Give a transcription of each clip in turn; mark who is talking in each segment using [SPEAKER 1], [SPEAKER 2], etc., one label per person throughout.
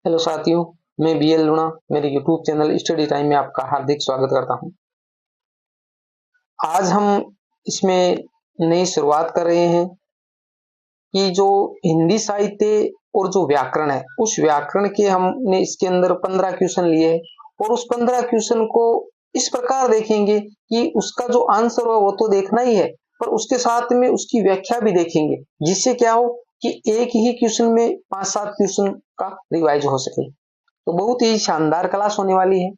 [SPEAKER 1] Hello साथियों, मैं BL लूणा मेरे यूट्यूब चैनल स्टडी टाइम में आपका हार्दिक स्वागत करता हूं। आज हम इसमें नई शुरुआत कर रहे हैं कि जो हिंदी साहित्य और जो व्याकरण है, उस व्याकरण के हमने इसके अंदर 15 क्वेश्चन लिए हैं और उस 15 क्वेश्चन को इस प्रकार देखेंगे कि उसका जो आंसर हो वो तो देखना ही है, पर उसके साथ में उसकी व्याख्या भी देखेंगे, जिससे क्या हो कि एक ही क्वेश्चन में 5-7 क्वेश्चन का रिवाइज हो सके। तो बहुत ही शानदार क्लास होने वाली है।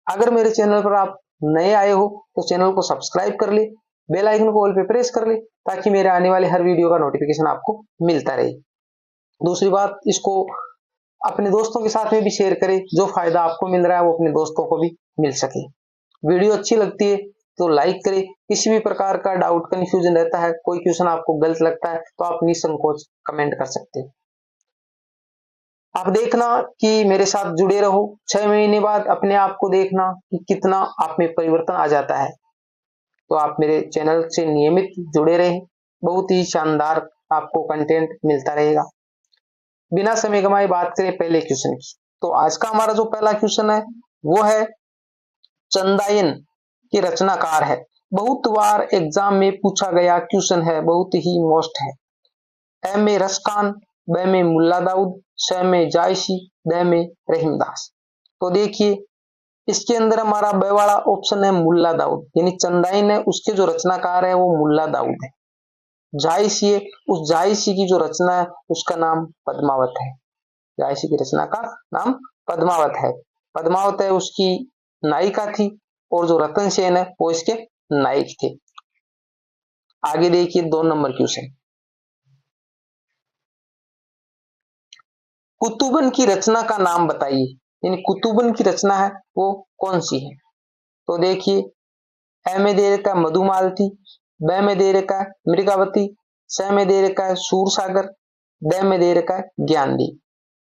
[SPEAKER 1] अगर मेरे चैनल पर आप नए आए हो तो चैनल को सब्सक्राइब कर ले, बेल आइकन को ऑल पे प्रेस कर ले, ताकि मेरे आने वाले हर वीडियो का नोटिफिकेशन आपको मिलता रहे। दूसरी बात, इसको अपने दोस्तों के साथ में भी शेयर करें, जो फायदा आपको मिल रहा है वो अपने दोस्तों को भी मिल सके। वीडियो अच्छी लगती है तो लाइक करें। किसी भी प्रकार का डाउट, कंफ्यूजन रहता है, कोई क्वेश्चन आपको गलत लगता है तो आप निसंकोच कमेंट कर सकते हैं। आप देखना कि मेरे साथ जुड़े रहो। 6 महीने बाद अपने आप को देखना कि कितना आप में परिवर्तन आ जाता है। तो आप मेरे चैनल से नियमित जुड़े रहें, बहुत ही शानदार आपको कंटेंट मिलता रहेगा। बिना समय गंवाए बात करें पहले क्वेश्चन की, तो आज का हमारा जो पहला क्वेश्चन है वो है चंदायन के रचनाकार है। बहुत बार एग्जाम में पूछा गया क्वेश्चन है, बहुत ही मोस्ट है। ए में रसखान, ब में मुल्ला दाऊद, स में जायसी, द में रहीमदास। तो देखिए इसके अंदर हमारा ब वाला ऑप्शन है मुल्ला दाऊद, यानी चंदाइन है उसके जो रचनाकार है वो मुल्ला दाऊद है। जायसी है, उस जायसी की जो रचना है उसका नाम पद्मावत है। जायसी की रचना का नाम पद्मावत है। पद्मावत है उसकी नायिका थी और जो रतन सेन है वो इसके नायक थे। आगे देखिए 2 नंबर क्वेश्चन, कुतुबन की रचना का नाम बताइए, यानी कुतुबन की रचना है वो कौन सी है। तो देखिए ए में दे रखा है मधुमालती, ब में दे रखा है मृगावती, स में दे रखा है सूरसागर, द में दे रखा है ज्ञानदीप।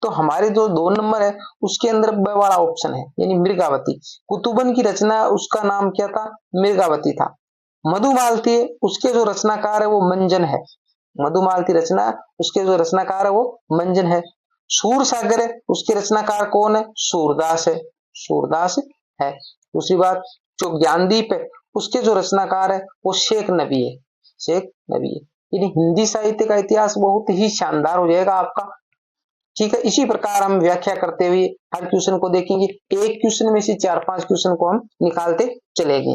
[SPEAKER 1] तो हमारे जो 2 नंबर है उसके अंदर ब वाला ऑप्शन है, यानी मृगावती। कुतुबन की रचना उसका नाम क्या था, मृगावती था। मधुमालती उसके जो रचनाकार है वो मंजन है। मधुमालती रचना उसके जो रचनाकार है वो मंजन है। सूरसागर है उसके रचनाकार कौन है, सूरदास है। सूरदास है। दूसरी बात, जो ज्ञानदीप है उसके जो रचनाकार है वो शेख नबी है। शेख नबी है। यानी हिंदी साहित्य का इतिहास बहुत ही शानदार हो जाएगा आपका। ठीक है, इसी प्रकार हम व्याख्या करते हुए हर क्वेश्चन को देखेंगे। एक क्वेश्चन में से 4-5 क्वेश्चन को हम निकालते चलेंगे।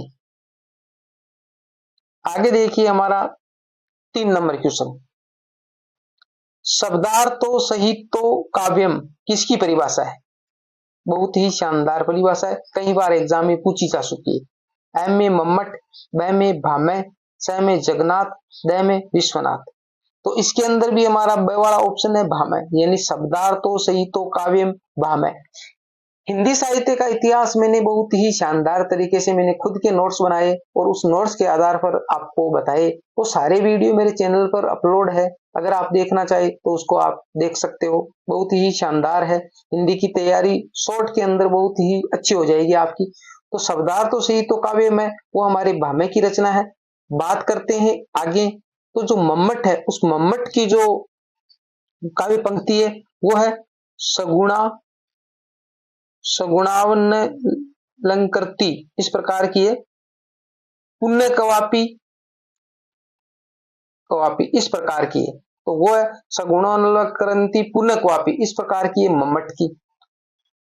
[SPEAKER 1] आगे देखिए हमारा 3 नंबर क्वेश्चन, शब्दार्थो सहितो काव्यम किसकी परिभाषा है। बहुत ही शानदार परिभाषा है, कई बार एग्जाम में पूछी जा चुकी है। एम में मम्मट, ब में भामह, स में जगन्नाथ, द में विश्वनाथ। तो इसके अंदर भी हमारा ब वाला ऑप्शन है भामह, यानी शब्दार्थो सहितो काव्यम भामह। हिंदी साहित्य का इतिहास मैंने बहुत ही शानदार तरीके से मैंने खुद के नोट्स बनाए और उस नोट्स के आधार पर आपको बताए। वो सारे वीडियो मेरे चैनल पर अपलोड है, अगर आप देखना चाहे तो उसको आप देख सकते हो। बहुत ही शानदार है, हिंदी की तैयारी शॉर्ट के अंदर बहुत ही अच्छी हो जाएगी आपकी। तो शब्दार्थों से ही तो काव्य में वो हमारे भामे की रचना है। बात करते हैं आगे, तो जो मम्मट है उस मम्मट की जो काव्य पंक्ति है वो है सगुणा सगुणावलंकृति, इस प्रकार की है। पुण्य कवापी, कवापी इस प्रकार की है। तो वो है सगुणावलंकृति पुण्य कवापी, इस प्रकार की है मम्मट की।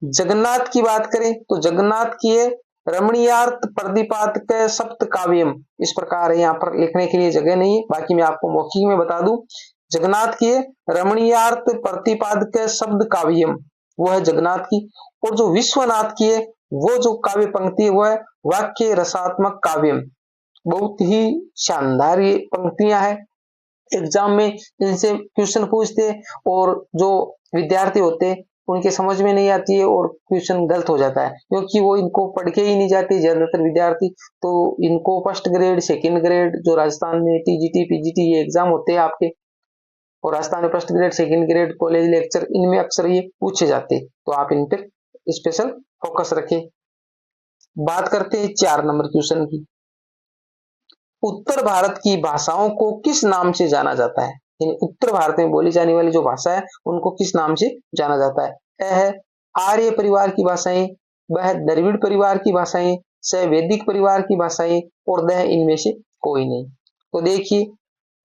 [SPEAKER 1] जगन्नाथ की बात करें तो जगन्नाथ की है रमणीयार्थ प्रदिपात सप्त काव्यम, इस प्रकार है। यहाँ पर लिखने के लिए जगह नहीं है, बाकी मैं आपको मौखिक में बता दूं। जगन्नाथ की है रमणीयार्थ प्रतिपादक शब्द काव्यम, वो है जगन्नाथ की। और जो विश्वनाथ की है वो जो काव्य पंक्ति है वो है वाक्य रसात्मक काव्यम। बहुत ही शानदार ये पंक्तियां हैं, एग्जाम में इनसे क्वेश्चन पूछते और जो विद्यार्थी होते हैं उनके समझ में नहीं आती है और क्वेश्चन गलत हो जाता है, क्योंकि वो इनको पढ़ के ही नहीं जाते ज्यादातर विद्यार्थी। तो इनको फर्स्ट ग्रेड, सेकंड ग्रेड, जो राजस्थान में टीजीटी पीजीटी ये एग्जाम होते हैं आपके, और राजस्थान में first grade, second grade, college lecture, इनमें अक्सर ये पूछे जाते हैं। तो आप इन पर स्पेशल फोकस रखें। बात करते हैं 4 नंबर क्वेश्चन की, उत्तर भारत की भाषाओं को किस नाम से जाना जाता है, यानी उत्तर भारत में बोली जाने वाली जो भाषा है उनको किस नाम से जाना जाता है। अ है आर्य परिवार की भाषाएं, ब है द्रविड़ परिवार की भाषाएं, स वैदिक परिवार की भाषाएं और द है इनमें से कोई नहीं। तो देखिए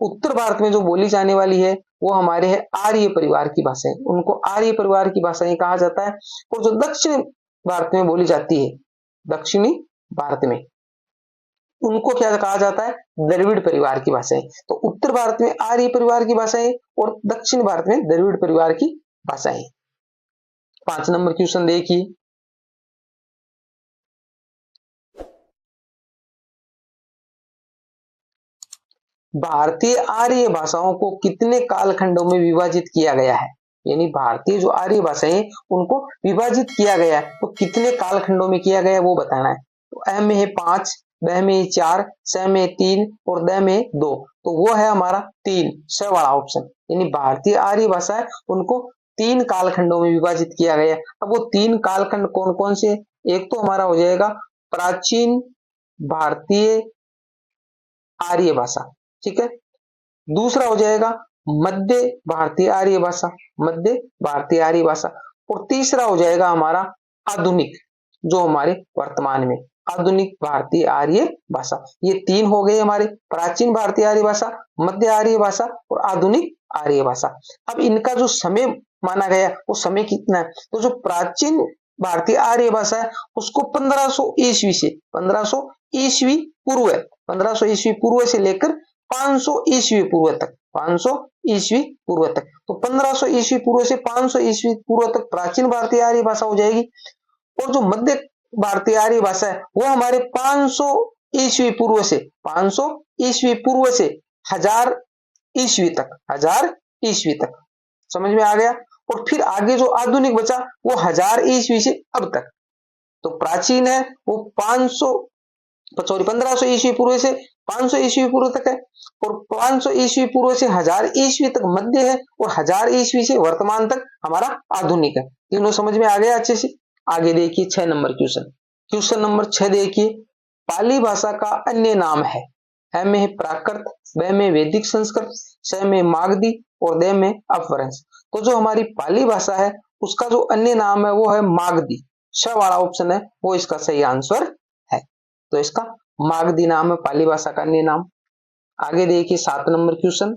[SPEAKER 1] उत्तर भारत में जो बोली जाने वाली है वो हमारे है आर्य परिवार की भाषाएं, उनको आर्य परिवार की भाषाएं कहा जाता है। और जो दक्षिण भारत में बोली जाती है, दक्षिणी भारत में, उनको क्या कहा जाता है, द्रविड़ परिवार की भाषाएं। तो उत्तर भारत में आर्य परिवार की भाषाएं और दक्षिण भारत में द्रविड़ परिवार की भाषाएं। 5 नंबर क्वेश्चन देखिए, भारतीय आर्य भाषाओं को कितने कालखंडों में विभाजित किया गया है, यानी भारतीय जो आर्य भाषाएं उनको विभाजित किया गया है, तो कितने कालखंडों में किया गया है वो बताना है। तो अ में है 5, ब में 4, स में 3 और द में 2, तो वो है हमारा 3, स वाला ऑप्शन। यानी भारतीय आर्य भाषा है उनको 3 कालखंडों में विभाजित किया गया। अब वो 3 कालखंड कौन कौन से, एक तो हमारा हो जाएगा प्राचीन भारतीय आर्य भाषा, ठीक है। दूसरा हो जाएगा मध्य भारतीय आर्य भाषा, मध्य भारतीय आर्य भाषा। और तीसरा हो जाएगा हमारा आधुनिक, जो हमारे वर्तमान में आधुनिक भारतीय आर्य भाषा। ये 3 हो गए हमारे, प्राचीन भारतीय आर्य भाषा, मध्य आर्य भाषा और आधुनिक आर्य भाषा। अब इनका जो समय माना गया वो समय कितना है, तो जो प्राचीन भारतीय आर्य भाषा है उसको 1500 ईस्वी से 1500 ईस्वी पूर्व, 1500 ईस्वी पूर्व से लेकर 500 ईस्वी पूर्व तक, 500 ईस्वी पूर्व तक, तो 1500 ईस्वी पूर्व से 500 ईस्वी पूर्व तक प्राचीन भारतीय आर्य भाषा हो जाएगी। और जो मध्य भारतीय आर्य भाषा है वो हमारे 500 ईस्वी पूर्व से 500 ईस्वी पूर्व से 1000 ईस्वी तक, 1000 ईस्वी तक, समझ में आ गया। और फिर आगे जो आधुनिक बचा वो 1000 ईस्वी से अब तक। तो प्राचीन है वो 1500 ईस्वी पूर्व से 500 ईस्वी पूर्व तक है, और 500 ईस्वी पूर्व से 1000 ईस्वी तक मध्य है, और 1000 ईस्वी से वर्तमान तक हमारा आधुनिक है। तीनों समझ में आ गया अच्छे से। आगे देखिए 6 नंबर क्वेश्चन, क्वेश्चन नंबर 6 देखिए, पाली भाषा का अन्य नाम है, अ में है प्राकृत, ब में वैदिक संस्कृत, स में मागधी और द में अपभ्रंश। तो जो हमारी पाली भाषा है उसका जो अन्य नाम है वो है मागधी, श वाला ऑप्शन है वो इसका सही आंसर है। तो इसका मागधी नाम है पाली भाषा का अन्य नाम। आगे देखिए 7 नंबर क्वेश्चन,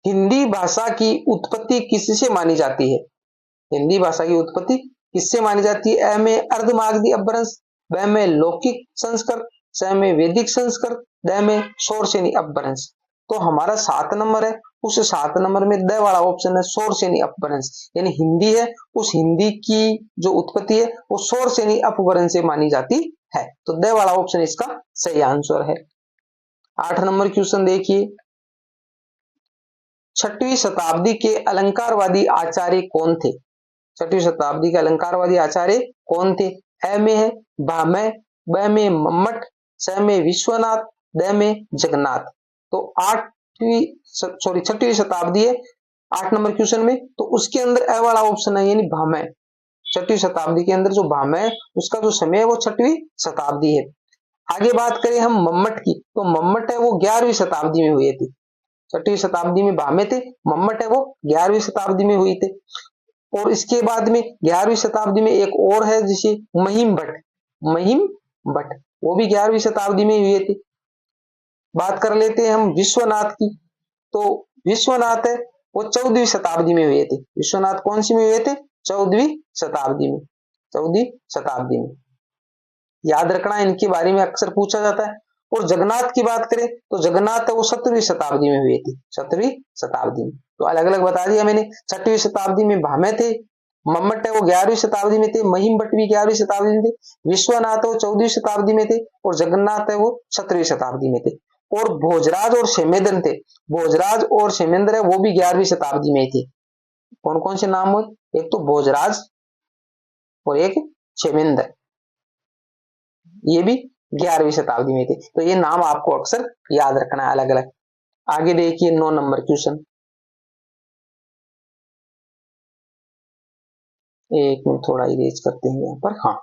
[SPEAKER 1] हिंदी भाषा की उत्पत्ति किससे मानी जाती है, हिंदी भाषा की उत्पत्ति किससे मानी जाती है, अ में अर्धमागधी अपभ्रंश, ब में लौकिक संस्कृत, स में वैदिक संस्कृत, द में शौरसेनी अपभ्रंश। तो हमारा 7 नंबर है, उस 7 नंबर में द वाला ऑप्शन है शौरसेनी अपभ्रंश, यानी हिंदी है उस हिंदी की जो उत्पत्ति है वो शौरसेनी अपभ्रंश से मानी जाती है। तो द वाला ऑप्शन इसका सही आंसर है। 8 नंबर क्वेश्चन देखिए, 6वीं शताब्दी के अलंकारवादी आचार्य कौन थे, 6वीं शताब्दी के अलंकारवादी आचार्य कौन थे, अ में है भामह, ब में मम्मट, स में विश्वनाथ, द में जगन्नाथ। तो 6वीं शताब्दी है 8 नंबर क्वेश्चन में, तो उसके अंदर अ वाला ऑप्शन है यानी भामह, 6वीं शताब्दी के अंदर जो भामह है उसका जो समय है वो 6वीं शताब्दी है। आगे बात करें हम मम्मट की, तो मम्मट है वो 11वीं शताब्दी में हुए थे, 6वीं शताब्दी में भामे थे, मम्मट है वो 11वीं शताब्दी में हुई थे। और इसके बाद में 11वीं शताब्दी में एक और है जिसे महिम भट्ट, महिम भट्ट, वो भी 11वीं शताब्दी में हुए थे। बात कर लेते हैं हम विश्वनाथ की, तो विश्वनाथ है वो 14वीं शताब्दी में हुए थे, विश्वनाथ कौन सी में हुए थे, 14वीं शताब्दी में, 14वीं शताब्दी में, याद रखना इनके बारे में अक्सर पूछा जाता है। और जगन्नाथ की बात करें तो जगन्नाथ है वो 17वीं शताब्दी में हुए थे, 17वीं शताब्दी में। तो अलग अलग बता दिया मैंने, 6वीं शताब्दी में भामे थे, मम्मट है वो 11वीं शताब्दी में थे, महिम भट्ट भी 11वीं शताब्दी में थे, विश्वनाथ है वो 14वीं शताब्दी में थे, और जगन्नाथ है वो 17वीं शताब्दी में थे। और भोजराज और क्षेमेंद्र थे, भोजराज और क्षेमेंद्र है वो भी 11वीं शताब्दी में थे। कौन कौन से नाम हुए, एक तो भोजराज और एक क्षेमेंद्र, ये भी 11वीं शताब्दी में थे। तो ये नाम आपको अक्सर याद रखना है अलग अलग। आगे देखिए 9 नंबर क्वेश्चन, एक मिनट थोड़ा इरेज करते हैं यहाँ पर। हाँ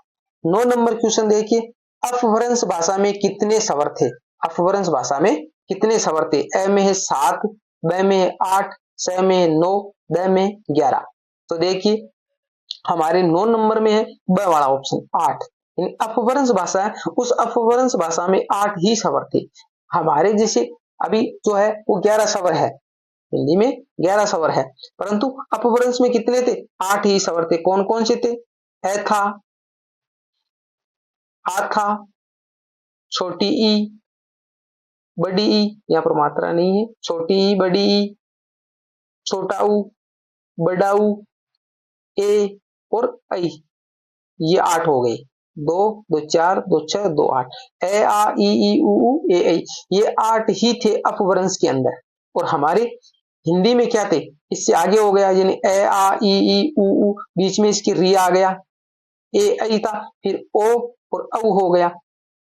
[SPEAKER 1] 9 नंबर क्वेश्चन देखिए, अपभ्रंश भाषा में कितने स्वर थे, अपभ्रंश भाषा में कितने स्वर थे, अ में है 7, ब में है 8, स में 9, द में 11। तो देखिए हमारे 9 नंबर में है ब वाला ऑप्शन 8, अपभ्रंश भाषा है, उस अपभ्रंश भाषा में 8 ही स्वर थे। हमारे जैसे अभी जो है वो 11 स्वर है, हिंदी में 11 स्वर है, परंतु अपभ्रंश में कितने थे? 8 ही स्वर थे। कौन कौन से थे? ए था, आ था, छोटी ई, बड़ी ई, यहाँ पर मात्रा नहीं है, छोटी ई, बड़ी ई, छोटा ऊ, बड़ा ऊ, ए और आई, ये 8 हो गई। 2 2 4 2 6 2 8, ए आ ई ई उ ए ऐ, ये 8 ही थे अपभ्रंश के अंदर। और हमारे हिंदी में क्या थे? इससे आगे हो गया, यानी ए आ ई ई उ, बीच में इसकी री आ गया, ए ऐ था, फिर ओ और औ हो गया।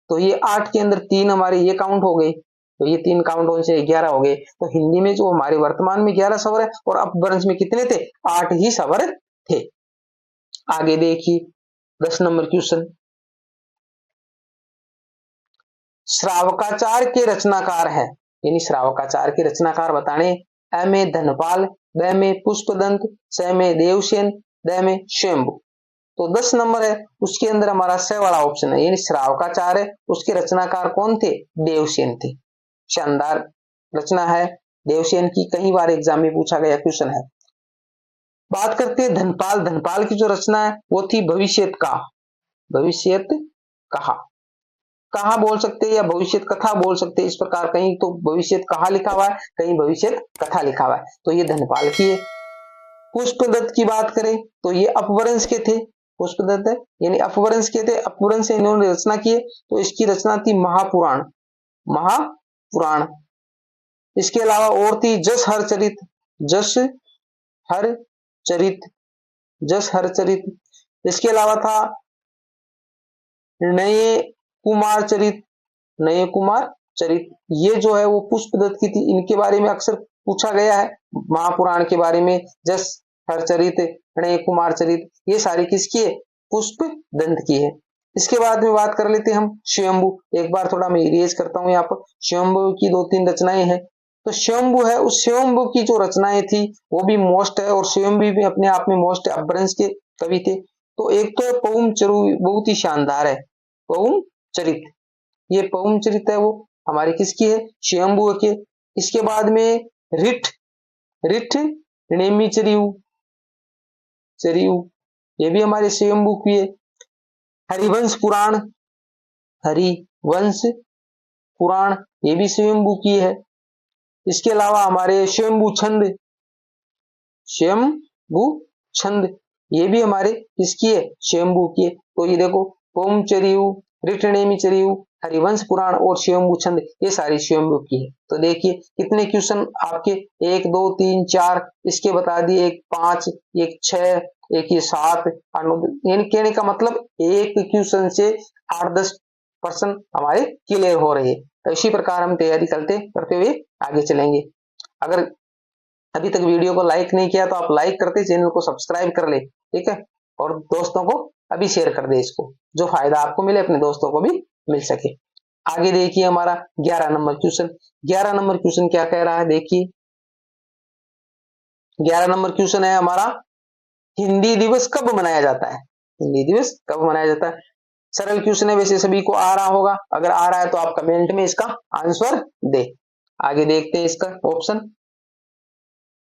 [SPEAKER 1] तो ये 8 के अंदर 3 हमारे ये काउंट हो गए, तो ये 3 काउंट होने से 11 हो गए। तो हिंदी में जो हमारे वर्तमान में 11 स्वर है और अपभ्रंश में कितने थे? 8 ही स्वर थे। आगे देखिए 10 नंबर क्वेश्चन, श्रावकाचार के रचनाकार है, यानी श्रावकाचार के रचनाकार बताने। अ में धनपाल, ब में पुष्पदंत, स में देवसेन, द में स्वयंभू। तो 10 नंबर है, उसके अंदर हमारा स वाला ऑप्शन है, यानी श्रावकाचार है, उसके रचनाकार कौन थे? देवसेन थे। शानदार रचना है देवसेन की, कई बार एग्जाम में पूछा गया क्वेश्चन है। बात करते हैं धनपाल। धनपाल की जो रचना है वो थी भविष्यत का, भविष्यत कहा, कहा बोल सकते हैं या भविष्यत कथा बोल सकते हैं, इस प्रकार कहीं तो भविष्यत कहा लिखा हुआ है, कहीं भविष्यत कथा लिखा हुआ है, तो ये धनपाल की है। पुष्पदत्त की बात करें तो ये अपभ्रंश के थे, पुष्पदत्त है यानी अपभ्रंश के थे, अपभ्रंश से इन्होंने रचना की है, तो इसकी रचना थी महापुराण, महापुराण। इसके अलावा और थी जस हरचरित, जस हरचरित, जस हरचरित। इसके अलावा था नए कुमार चरित, नए कुमार चरित, ये जो है वो पुष्पदत्त की थी। इनके बारे में अक्सर पूछा गया है महापुराण के बारे में, जस हरचरित, नए कुमार चरित, ये सारी किसकी है? पुष्पदंत की है। इसके बाद में बात कर लेते हैं हम स्वयंभू। एक बार थोड़ा मैं इरेज करता हूं, यहाँ पर स्वयंभू की 2-3 रचनाएं हैं। तो स्वयंभू है, उस स्वयंभू की जो रचनाएं थी वो भी मोस्ट है, और स्वयंभू भी अपने आप में मोस्ट है, अपभ्रंश के कवि थे। तो एक तो पहुम चरु, बहुत ही शानदार है पहुम चरित, ये पहुम चरित है वो हमारी किसकी है? स्वयंभू के। इसके बाद में रिठ, रिठ नेमी चरियु, चरियु, ये भी हमारे स्वयंभू की है। हरिवंश पुराण, हरिवंश पुराण, ये भी स्वयंभू की है। इसके अलावा हमारे स्वयंभू छंद, स्वयंभू छंद, ये भी हमारे किसकी है? स्वयंभू की है। तो ये देखो पहुम चरियु, रिठनेमी चरियु, हरिवंश पुराण और स्वयंभू छंद, ये सारी स्वयंभू की है। तो देखिए कितने क्वेश्चन आपके 1 2 3 4 इसके बता दिए, एक 5, एक 6, एक ये 7, यानी कहने का मतलब एक क्वेश्चन से 8-10% हमारे क्लियर हो रहे हैं। तो इसी प्रकार हम तैयारी करते हुए आगे चलेंगे। अगर अभी तक वीडियो को लाइक नहीं किया तो आप लाइक करते, चैनल को सब्सक्राइब कर ले, ठीक है, और दोस्तों को अभी शेयर कर दे इसको, जो फायदा आपको मिले अपने दोस्तों को भी मिल सके। आगे देखिए हमारा 11 नंबर क्वेश्चन। 11 नंबर क्वेश्चन क्या कह रहा है, देखिए 11 नंबर क्वेश्चन है हमारा, हिंदी दिवस कब मनाया जाता है? हिंदी दिवस कब मनाया जाता है? सरल क्वेश्चन है, वैसे सभी को आ रहा होगा, अगर आ रहा है तो आप कमेंट में इसका आंसर दे। आगे देखते हैं इसका ऑप्शन।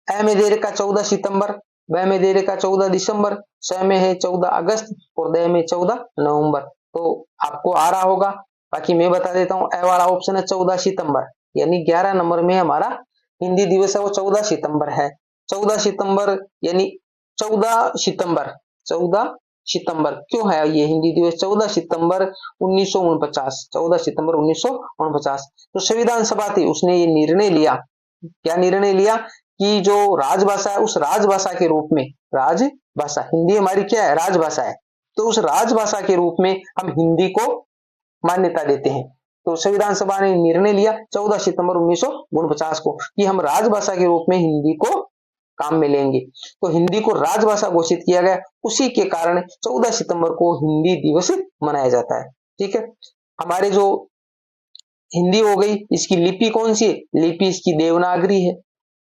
[SPEAKER 1] अ में दे रखा 14 सितंबर, ब में दे रखा 14 दिसंबर, स में है 14 अगस्त और द में 14 नवंबर। तो आपको आ रहा होगा, बाकी मैं बता देता हूं। ए वाला ऑप्शन है 14 सितंबर, यानी 11 नंबर में हमारा हिंदी दिवस है वो 14 सितंबर है। 14 सितंबर यानी 14 सितंबर, 14 सितंबर क्यों है ये हिंदी दिवस? 14 सितंबर 1949, 14 सितंबर 1949 तो संविधान सभा थी, उसने ये निर्णय लिया। क्या निर्णय लिया? कि जो राजभाषा है उस राजभाषा के रूप में, राजभाषा, हिंदी हमारी क्या है? राजभाषा है, तो उस राजभाषा के रूप में हम हिंदी को मान्यता देते हैं। तो संविधान सभा ने निर्णय लिया 14 सितंबर 1949 को कि हम राजभाषा के रूप में हिंदी को काम में लेंगे। तो हिंदी को राजभाषा घोषित किया गया, उसी के कारण 14 सितंबर को हिंदी दिवस मनाया जाता है। ठीक है, हमारे जो हिंदी हो गई, इसकी लिपि कौन सी है? लिपि इसकी देवनागरी है।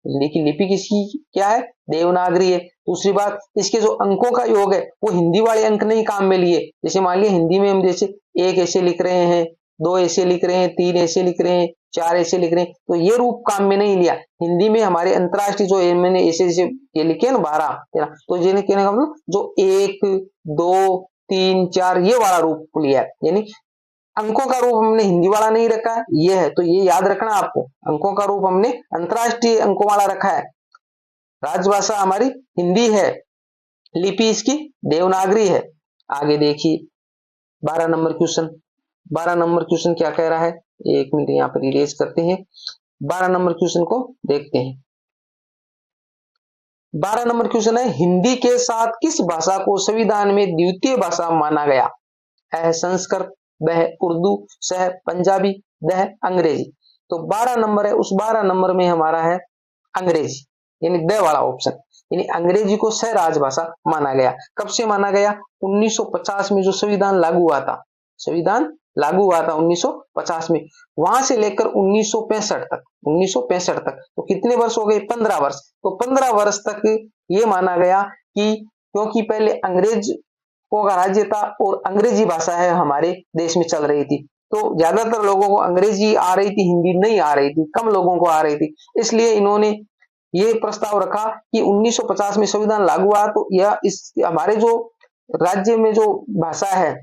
[SPEAKER 1] हिंदी की लिपि किसकी क्या है? देवनागरी है। दूसरी बात, इसके जो अंकों का योग है वो हिंदी वाले अंक नहीं काम में लिए। जैसे मान लिया हिंदी में हम जैसे 1 ऐसे लिख रहे हैं, 2 ऐसे लिख रहे हैं, 3 ऐसे लिख रहे हैं, 4 ऐसे लिख रहे हैं, तो ये रूप काम में नहीं लिया। हिंदी में हमारे अंतरराष्ट्रीय जो मैंने ऐसे जैसे ये लिखे ना 12 13, तो ये कहने का मतलब जो 1 2 3 4 ये वाला रूप लिया है, यानी अंकों का रूप हमने हिंदी वाला नहीं रखा है, ये है। तो ये याद रखना आपको, अंकों का रूप हमने अंतरराष्ट्रीय अंकों वाला रखा है। राजभाषा हमारी हिंदी है, लिपि इसकी देवनागरी है। आगे देखिए 12 नंबर क्वेश्चन। 12 नंबर क्वेश्चन क्या कह रहा है, 1 मिनट यहाँ पर इरेज करते हैं। 12 नंबर क्वेश्चन को देखते हैं। 12 नंबर क्वेश्चन है, हिंदी के साथ किस भाषा को संविधान में द्वितीय भाषा माना गया? अ संस्कृत, ब उर्दू, स पंजाबी, द अंग्रेजी। तो 12 नंबर है, उस 12 नंबर में हमारा है अंग्रेजी, यानी द वाला ऑप्शन, यानी अंग्रेजी को सह राजभाषा माना गया। कब से माना गया? 1950 में जो संविधान लागू हुआ था, संविधान लागू हुआ था 1950 में, वहां से लेकर 1965 तक, 1965 तक, तो कितने वर्ष हो गए? 15 वर्ष। तो 15 वर्ष तक ये माना गया कि क्योंकि पहले अंग्रेज का राज्य था और अंग्रेजी भाषा है हमारे देश में चल रही थी, तो ज्यादातर लोगों को अंग्रेजी आ रही थी, हिंदी नहीं आ रही थी, कम लोगों को आ रही थी। इसलिए इन्होंने ये प्रस्ताव रखा कि 1950 में संविधान लागू हुआ तो यह इस हमारे जो राज्य में जो भाषा है,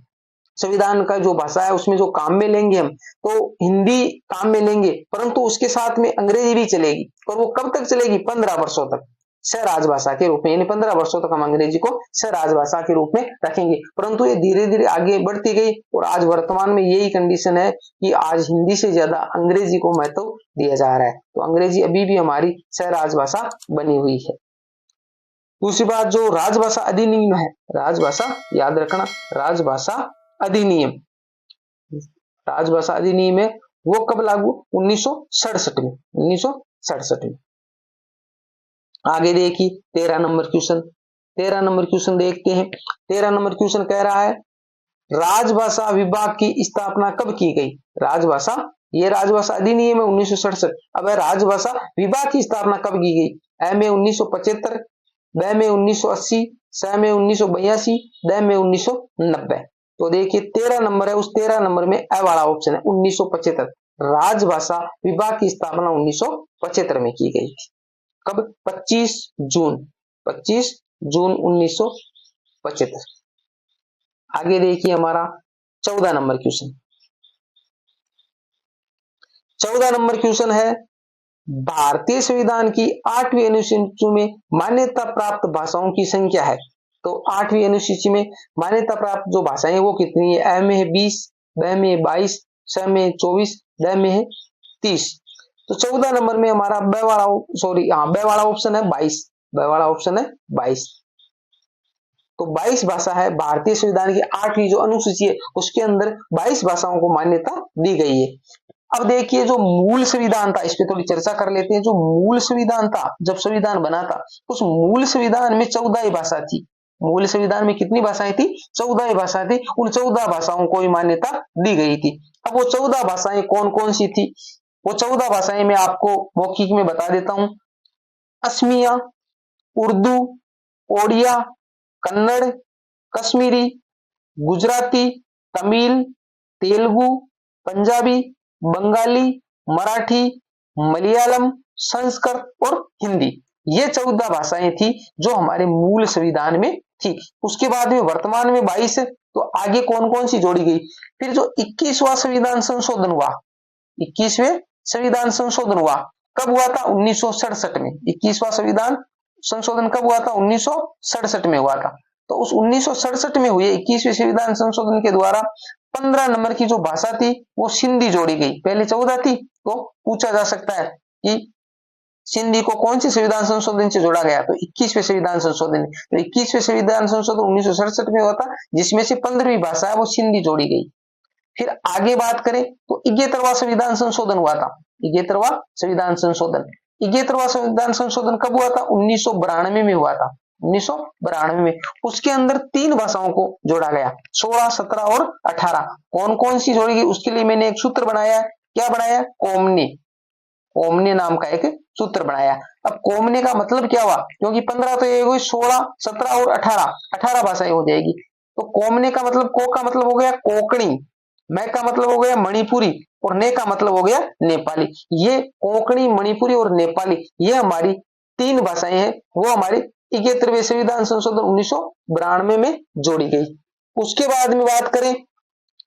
[SPEAKER 1] संविधान का जो भाषा है उसमें जो काम में लेंगे हम, तो हिंदी काम में लेंगे, परंतु उसके साथ में अंग्रेजी भी चलेगी। और वो कब तक चलेगी? 15 वर्षों तक सह राजभाषा के रूप में, यानी 15 वर्षों तक हम अंग्रेजी को सह राजभाषा के रूप में रखेंगे। परंतु ये धीरे धीरे आगे बढ़ती गई और आज वर्तमान में यही कंडीशन है कि आज हिंदी से ज्यादा अंग्रेजी को महत्व दिया जा रहा है। तो अंग्रेजी अभी भी हमारी सह राजभाषा बनी हुई है। दूसरी बात, जो राजभाषा अधिनियम है, राजभाषा याद रखना, राजभाषा अधिनियम, राजभाषा अधिनियम है वो कब लागू? 1967 में, 1967 में। आगे देखिए 13 नंबर क्वेश्चन। 13 नंबर क्वेश्चन देखते हैं। 13 नंबर क्वेश्चन कह रहा है, राजभाषा विभाग की स्थापना कब की गई? राजभाषा, ये राजभाषा अधिनियम है 1967। अब राजभाषा विभाग की स्थापना कब की गई? अ में 1975, ब में 1980, स में 1982, द में 1990। तो देखिए 13 नंबर है, उस 13 नंबर में अ वाला ऑप्शन है 1975। राजभाषा विभाग की स्थापना 1975 में की गई थी। कब? 25 जून, 25 जून 1975। आगे देखिए हमारा 14 नंबर क्वेश्चन। 14 नंबर क्वेश्चन है, भारतीय संविधान की 8वीं अनुसूची में मान्यता प्राप्त भाषाओं की संख्या है। तो 8वीं अनुसूची में मान्यता प्राप्त जो भाषाएं हैं वो कितनी है? अ में है 20, ब में 22, स में 24, द में है 30। तो 14 नंबर में हमारा ब वाला ऑप्शन है 22, ब वाला ऑप्शन है 22। तो 22 भाषा है, भारतीय संविधान की 8वीं जो अनुसूची है उसके अंदर 22 भाषाओं को मान्यता दी गई है। अब देखिए जो मूल संविधान था, इस पे थोड़ी चर्चा कर लेते हैं। जो मूल संविधान था, जब संविधान बना था, उस मूल संविधान में 14 भाषा थी। मूल संविधान में कितनी भाषाएं थी? 14 भाषा थी। उन 14 भाषाओं को मान्यता दी गई थी। अब वो 14 भाषाएं कौन कौन सी थी? वो 14 भाषाएं मैं आपको मौखिक में बता देता हूं। असमिया, उर्दू, ओडिया, कन्नड़, कश्मीरी, गुजराती, तमिल, तेलुगु, पंजाबी, बंगाली, मराठी, मलयालम, संस्कृत और हिंदी। ये 14 भाषाएं थी जो हमारे मूल संविधान में थी। उसके बाद में वर्तमान में 22 है, तो आगे कौन कौन सी जोड़ी गई? फिर जो 21वां संविधान संशोधन हुआ, 21वें संविधान संशोधन हुआ, कब हुआ था? 1967 में। 21वां संविधान संशोधन कब हुआ था? 1967 में हुआ था। तो उस 1967 में हुए 21वें संविधान संशोधन के द्वारा 15 नंबर की जो भाषा थी वो सिंधी जोड़ी गई। पहले 14 थी, तो पूछा जा सकता है कि सिंधी को कौन से संविधान संशोधन से जोड़ा गया? तो 21वें संविधान संशोधन। तो 21वें संविधान संशोधन 1967 में हुआ था, जिसमें से 15वीं भाषा है वो सिंधी जोड़ी गई। फिर आगे बात करें तो 71वां संविधान संशोधन हुआ था। 71वां संविधान संशोधन, 71वां संविधान संशोधन कब हुआ था? 1992 में हुआ था। 1992 में उसके अंदर 3 भाषाओं को जोड़ा गया, 16, 17 और 18। कौन कौन सी जोड़ी गई? उसके लिए मैंने एक सूत्र बनाया है। क्या बनाया? ओमनी, ओमनी नाम का एक सूत्र बनाया। अब कोमने का मतलब क्या हुआ, क्योंकि 15 तो ये हुई 16, 17 और 18 भाषाएं हो जाएगी। तो कोमने का मतलब, को का मतलब हो गया कोंकणी, मैं का मतलब हो गया मणिपुरी और ने का मतलब हो गया नेपाली। ये कोंकणी, मणिपुरी और नेपाली ये हमारी 3 भाषाएं हैं, वो हमारी 71वें संविधान संशोधन 1992 में जोड़ी गई। उसके बाद में बात करें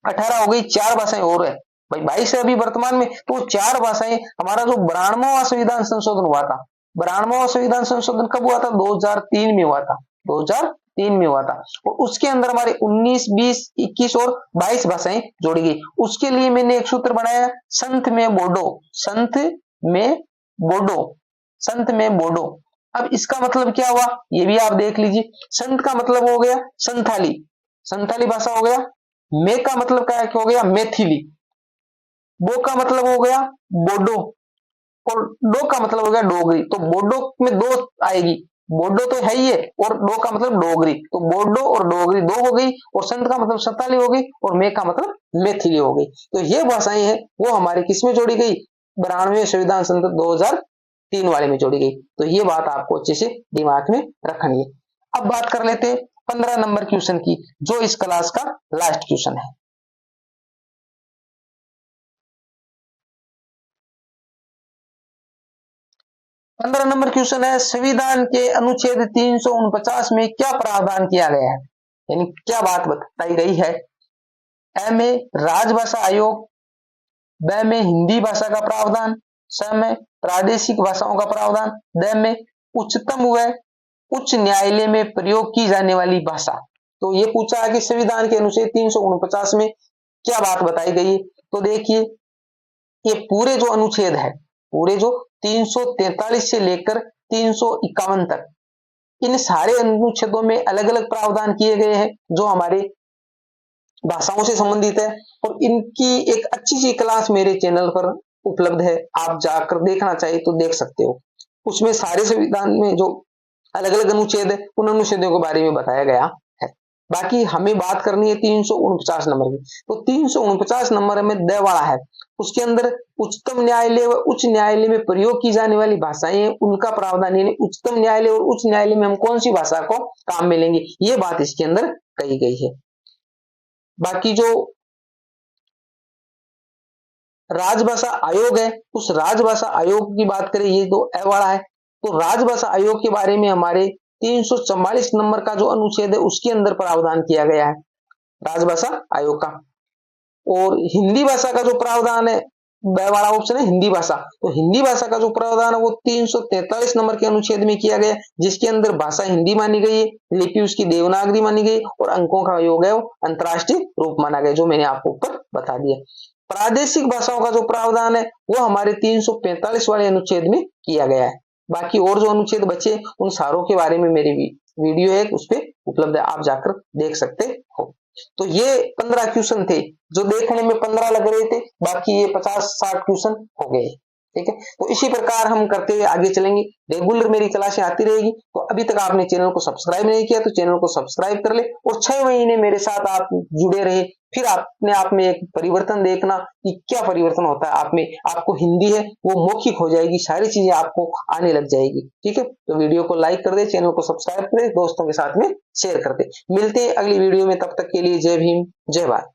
[SPEAKER 1] 18 हो गई, 4 भाषाएं और है भाई 22 है अभी वर्तमान में, तो 4 भाषाएं। हमारा जो 92वां संविधान संशोधन हुआ था, 92वां संविधान संशोधन कब हुआ था, 2003 में हुआ था, 2003 में हुआ था। और उसके अंदर हमारे 19, 20, 21 और 22 भाषाएं जोड़ी गई। उसके लिए मैंने एक सूत्र बनाया, संथ में बोडो, संथ में बोडो, संथ में बोडो। अब इसका मतलब क्या हुआ ये भी आप देख लीजिए। संत का मतलब हो गया संथाली, संथाली भाषा हो गया। मे का मतलब क्या हो गया मैथिली, बो का मतलब हो गया बोडो और डो का मतलब हो गया डोगरी। तो बोडो में दो आएगी, बोडो तो है ही है और डो का मतलब डोगरी, तो बोडो और डोगरी दो हो गई, और संत का मतलब संथाली हो गई और मे का मतलब मैथिली हो गई। तो ये भाषाएं हैं वो हमारे किसमें जोड़ी गई, 92वें संविधान संशोधन 2003 वाले में जोड़ी गई। तो ये बात आपको अच्छे से दिमाग में रखनी है। अब बात कर लेते हैं 15 नंबर क्वेश्चन की, जो इस क्लास का लास्ट क्वेश्चन है। 15 नंबर क्वेश्चन है, संविधान के अनुच्छेद 349 में क्या प्रावधान किया गया है, यानी क्या बात बताई गई है। ए में राजभाषा आयोग, ब में हिंदी भाषा का प्रावधान, स में प्रादेशिक भाषाओं का प्रावधान, द में उच्चतम व उच्च न्यायालय में प्रयोग की जाने वाली भाषा। तो ये पूछा है कि संविधान के अनुच्छेद 349 में क्या बात बताई गई है। तो देखिए ये पूरे जो अनुच्छेद है, पूरे जो 343 से लेकर 351 तक, इन सारे अनुच्छेदों में अलग अलग प्रावधान किए गए हैं जो हमारे भाषाओं से संबंधित है। और इनकी एक अच्छी सी क्लास मेरे चैनल पर उपलब्ध है, आप जाकर देखना चाहिए तो देख सकते हो। उसमें सारे संविधान में जो अलग अलग अनुच्छेद है उन अनुच्छेदों के बारे में बताया गया है। बाकी हमें बात करनी है 349 नंबर की। तो 349 नंबर में द वाला है, उसके अंदर उच्चतम न्यायालय व उच्च न्यायालय में प्रयोग की जाने वाली भाषाएं उनका प्रावधान, यानी उच्चतम न्यायालय और उच्च न्यायालय में हम कौन सी भाषा को काम में लेंगे, ये बात इसके अंदर कही गई है। बाकी जो राजभाषा आयोग है, उस राजभाषा आयोग की बात करें, ये तो ए वाला है। तो राजभाषा आयोग के बारे में हमारे 344 नंबर का जो अनुच्छेद है उसके अंदर प्रावधान किया गया है राजभाषा आयोग का। और हिंदी भाषा का जो प्रावधान है, ब वाला ऑप्शन है हिंदी भाषा, तो हिंदी भाषा का जो प्रावधान है वो 343 नंबर के अनुच्छेद में किया गया, जिसके अंदर भाषा हिंदी मानी गई है, लिपि उसकी देवनागरी मानी गई और अंकों का योग है वो अंतरराष्ट्रीय रूप माना गया, जो मैंने आपको ऊपर बता दिया। प्रादेशिक भाषाओं का जो प्रावधान है वो हमारे 345 वाले अनुच्छेद में किया गया है। बाकी और जो अनुच्छेद बचे उन सारों के बारे में मेरी वीडियो है उस पर उपलब्ध है, आप जाकर देख सकते हो। तो ये 15 क्वेश्चन थे जो देखने में 15 लग रहे थे, बाकी ये 50-60 क्वेश्चन हो गए। ठीक है, तो इसी प्रकार हम करते हुए आगे चलेंगे, रेगुलर मेरी क्लासें आती रहेगी। तो अभी तक आपने चैनल को सब्सक्राइब नहीं किया तो चैनल को सब्सक्राइब कर ले और 6 महीने मेरे साथ आप जुड़े रहे, फिर अपने आप में एक परिवर्तन देखना कि क्या परिवर्तन होता है आप में। आपको हिंदी है वो मौखिक हो जाएगी, सारी चीजें आपको आने लग जाएगी। ठीक है, तो वीडियो को लाइक कर दे, चैनल को सब्सक्राइब कर दे, दोस्तों के साथ में शेयर कर दे। मिलते हैं अगली वीडियो में, तब तक के लिए जय भीम जय भारत।